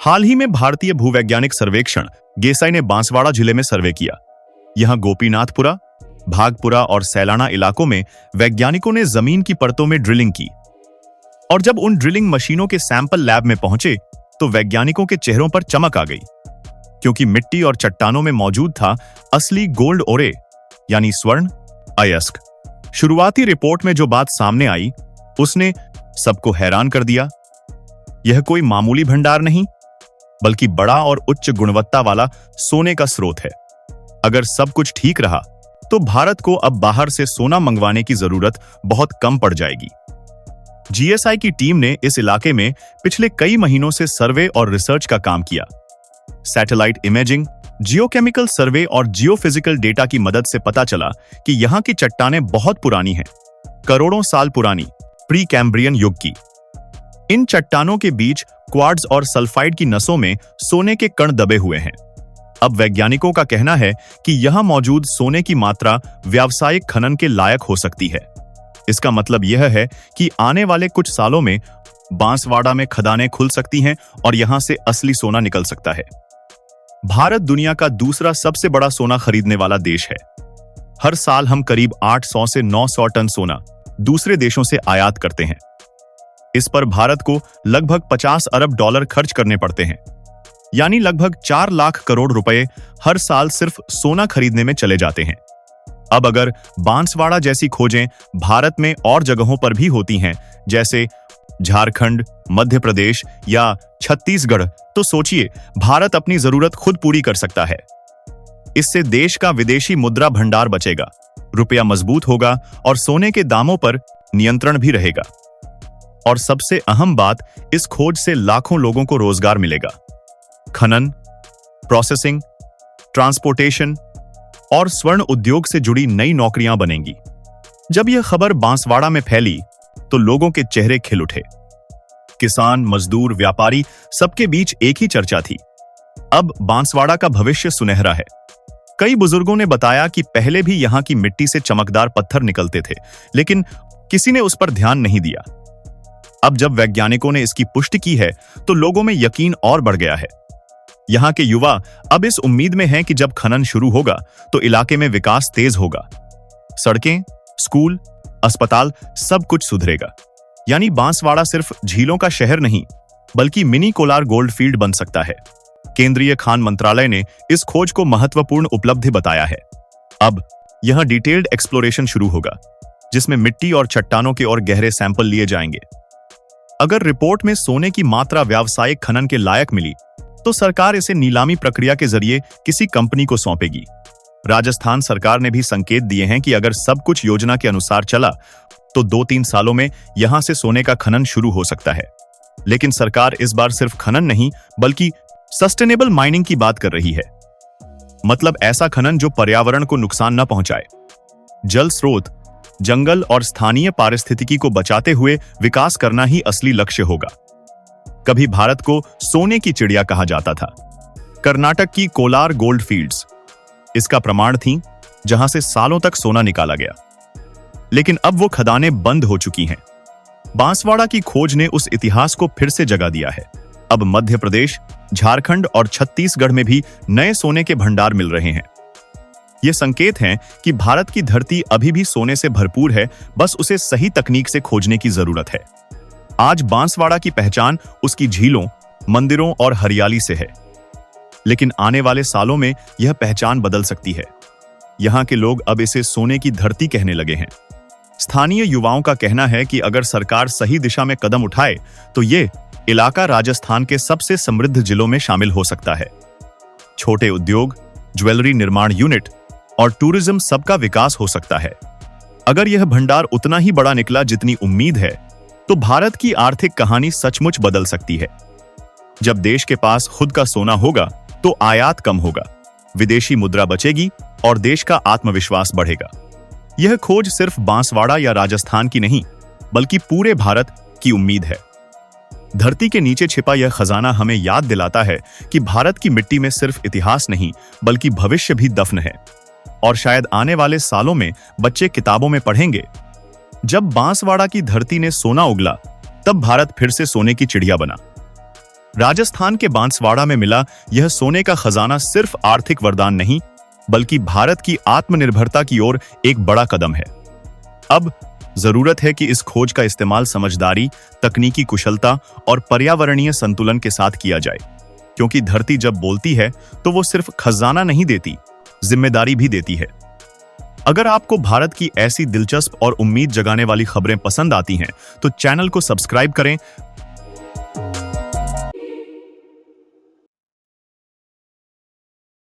हाल ही में भारतीय भूवैज्ञानिक सर्वेक्षण गेसाई ने बांसवाड़ा जिले में सर्वे किया। यहां गोपीनाथपुरा, भागपुरा और सैलाना इलाकों में वैज्ञानिकों ने जमीन की परतों में ड्रिलिंग की और जब उन ड्रिलिंग मशीनों के सैंपल लैब में पहुंचे तो वैज्ञानिकों के चेहरों पर चमक आ गई, क्योंकि मिट्टी और चट्टानों में मौजूद था असली गोल्ड ओरे यानी स्वर्ण अयस्क। शुरुआती रिपोर्ट में जो बात सामने आई उसने सबको हैरान कर दिया। यह कोई मामूली भंडार नहीं, बल्कि बड़ा और उच्च गुणवत्ता वाला सोने का स्रोत है। अगर सब कुछ ठीक रहा तो भारत को अब बाहर से सोना मंगवाने की जरूरत बहुत कम पड़ जाएगी। जीएसआई की टीम ने इस इलाके में पिछले कई महीनों से सर्वे और रिसर्च का काम किया। सैटेलाइट इमेजिंग, जियोकेमिकल सर्वे और जियोफिजिकल डेटा की मदद से पता चला कि यहां की चट्टानें बहुत पुरानी हैं, करोड़ों साल पुरानी, प्री कैम्ब्रियन युग की। इन चट्टानों के बीच क्वार्ट्ज और सल्फाइड की नसों में सोने के कण दबे हुए हैं। अब वैज्ञानिकों का कहना है कि यहां मौजूद सोने की मात्रा व्यावसायिक खनन के लायक हो सकती है। इसका मतलब यह है कि आने वाले कुछ सालों में बांसवाड़ा में खदानें खुल सकती हैं और यहां से असली सोना निकल सकता है। भारत दुनिया का दूसरा सबसे बड़ा सोना खरीदने वाला देश है। हर साल हम करीब 800 से 900 टन सोना दूसरे देशों से आयात करते हैं। इस पर भारत को लगभग 50 अरब डॉलर खर्च करने पड़ते हैं, यानी लगभग 4 लाख करोड़ रुपए हर साल सिर्फ सोना खरीदने में चले जाते हैं। अब अगर बांसवाड़ा जैसी खोजें भारत में और जगहों पर भी होती हैं, जैसे झारखंड, मध्य प्रदेश या छत्तीसगढ़, तो सोचिए भारत अपनी जरूरत खुद पूरी कर सकता है। इससे देश का विदेशी मुद्रा भंडार बचेगा, रुपया मजबूत होगा और सोने के दामों पर नियंत्रण भी रहेगा। और सबसे अहम बात, इस खोज से लाखों लोगों को रोजगार मिलेगा। खनन, प्रोसेसिंग, ट्रांसपोर्टेशन और स्वर्ण उद्योग से जुड़ी नई नौकरियां बनेंगी। जब यह खबर बांसवाड़ा में फैली तो लोगों के चेहरे खिल उठे। किसान, मजदूर, व्यापारी, सबके बीच एक ही चर्चा थी, अब बांसवाड़ा का भविष्य सुनहरा है। कई बुजुर्गों ने बताया कि पहले भी यहां की मिट्टी से चमकदार पत्थर निकलते थे, लेकिन किसी ने उस पर ध्यान नहीं दिया। अब जब वैज्ञानिकों ने इसकी पुष्टि की है तो लोगों में यकीन और बढ़ गया है। यहां के युवा अब इस उम्मीद में हैं कि जब खनन शुरू होगा तो इलाके में विकास तेज होगा। सड़कें, स्कूल, अस्पताल, सब कुछ सुधरेगा। यानी बांसवाड़ा सिर्फ झीलों का शहर नहीं, बल्कि मिनी कोलार गोल्ड फील्ड बन सकता है। केंद्रीय खान मंत्रालय ने इस खोज को महत्वपूर्ण उपलब्धि बताया है। अब यह डिटेल्ड एक्सप्लोरेशन शुरू होगा, जिसमें मिट्टी और चट्टानों के और गहरे सैंपल लिए जाएंगे। अगर रिपोर्ट में सोने की मात्रा व्यावसायिक खनन के लायक मिली तो सरकार इसे नीलामी प्रक्रिया के जरिए किसी कंपनी को सौंपेगी। राजस्थान सरकार ने भी संकेत दिए हैं कि अगर सब कुछ योजना के अनुसार चला तो 2-3 सालों में यहां से सोने का खनन शुरू हो सकता है। लेकिन सरकार इस बार सिर्फ खनन नहीं, बल्कि सस्टेनेबल माइनिंग की बात कर रही है। मतलब ऐसा खनन जो पर्यावरण को नुकसान न पहुंचाए। जल स्रोत, जंगल और स्थानीय पारिस्थितिकी को बचाते हुए विकास करना ही असली लक्ष्य होगा। कभी भारत को सोने की चिड़िया कहा जाता था। कर्नाटक की कोलार गोल्ड फील्ड्स इसका प्रमाण थीं, जहां से सालों तक सोना निकाला गया। लेकिन अब वो खदानें बंद हो चुकी हैं। बांसवाड़ा की खोज ने उस इतिहास को फिर से जगा दिया है। अब मध्य प्रदेश, झारखंड और छत्तीसगढ़ में भी नए सोने के भंडार मिल रहे हैं। ये संकेत हैं कि भारत की धरती अभी भी सोने से भरपूर है, बस उसे सही तकनीक से खोजने की जरूरत है। आज बांसवाड़ा की पहचान उसकी झीलों, मंदिरों और हरियाली से है, लेकिन आने वाले सालों में यह पहचान बदल सकती है। यहां के लोग अब इसे सोने की धरती कहने लगे हैं। स्थानीय युवाओं का कहना है कि अगर सरकार सही दिशा में कदम उठाए तो ये इलाका राजस्थान के सबसे समृद्ध जिलों में शामिल हो सकता है। छोटे उद्योग, ज्वेलरी निर्माण यूनिट और टूरिज्म सबका विकास हो सकता है। अगर यह भंडार उतना ही बड़ा निकला जितनी उम्मीद है तो भारत की आर्थिक कहानी सचमुच बदल सकती है। जब देश के पास खुद का सोना होगा तो आयात कम होगा, विदेशी मुद्रा बचेगी और देश का आत्मविश्वास बढ़ेगा। यह खोज सिर्फ बांसवाड़ा या राजस्थान की नहीं, बल्कि पूरे भारत की उम्मीद है। धरती के नीचे छिपा यह खजाना हमें याद दिलाता है कि भारत की मिट्टी में सिर्फ इतिहास नहीं, बल्कि भविष्य भी दफन है। और शायद आने वाले सालों में बच्चे किताबों में पढ़ेंगे, जब बांसवाड़ा की धरती ने सोना उगला, तब भारत फिर से सोने की चिड़िया बना। राजस्थान के बांसवाड़ा में मिला यह सोने का खजाना सिर्फ आर्थिक वरदान नहीं, बल्कि भारत की आत्मनिर्भरता की ओर एक बड़ा कदम है। अब जरूरत है कि इस खोज का इस्तेमाल समझदारी, तकनीकी कुशलता और पर्यावरणीय संतुलन के साथ किया जाए, क्योंकि धरती जब बोलती है तो वो सिर्फ खजाना नहीं देती, जिम्मेदारी भी देती है। अगर आपको भारत की ऐसी दिलचस्प और उम्मीद जगाने वाली खबरें पसंद आती हैं, तो चैनल को सब्सक्राइब करें,